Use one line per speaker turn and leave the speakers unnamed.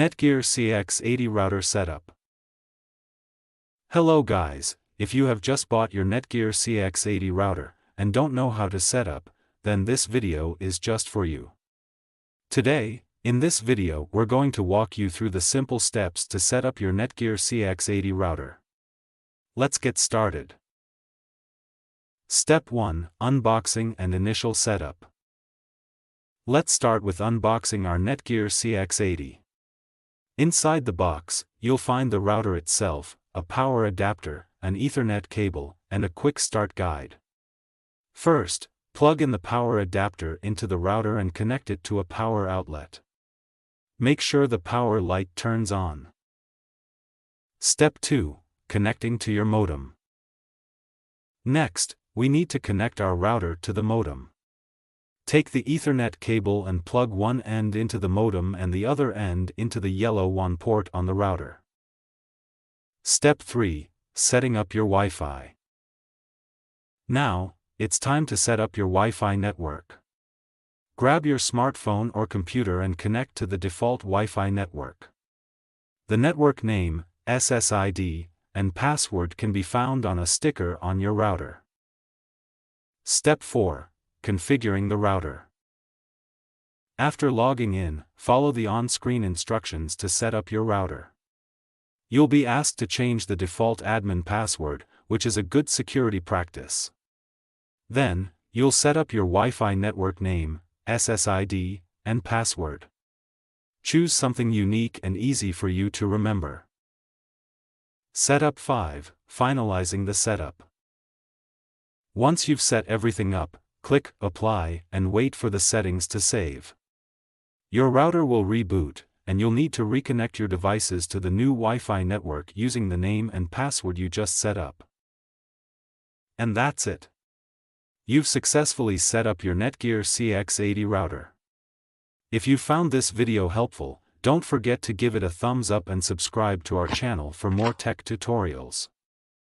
NETGEAR CAX80 Router Setup. Hello guys, if you have just bought your NETGEAR CAX80 router, and don't know how to set up, then this video is just for you. Today, in this video we're going to walk you through the simple steps to set up your NETGEAR CAX80 router. Let's get started. Step 1. Unboxing and initial setup. Let's start with unboxing our NETGEAR CAX80. Inside the box, you'll find the router itself, a power adapter, an Ethernet cable, and a quick start guide. First, plug in the power adapter into the router and connect it to a power outlet. Make sure the power light turns on. Step 2. Connecting to your modem. Next, we need to connect our router to the modem. Take the Ethernet cable and plug one end into the modem and the other end into the yellow WAN port on the router. Step 3. Setting up your Wi-Fi. Now, it's time to set up your Wi-Fi network. Grab your smartphone or computer and connect to the default Wi-Fi network. The network name, SSID, and password can be found on a sticker on your router. Step 4. Configuring the router. After logging in, follow the on-screen instructions to set up your router. You'll be asked to change the default admin password, which is a good security practice. Then, you'll set up your Wi-Fi network name, SSID, and password. Choose something unique and easy for you to remember. Setup 5. Finalizing the setup. Once you've set everything up, click Apply and wait for the settings to save. Your router will reboot, and you'll need to reconnect your devices to the new Wi-Fi network using the name and password you just set up. And that's it. You've successfully set up your NETGEAR CAX80 router. If you found this video helpful, don't forget to give it a thumbs up and subscribe to our channel for more tech tutorials.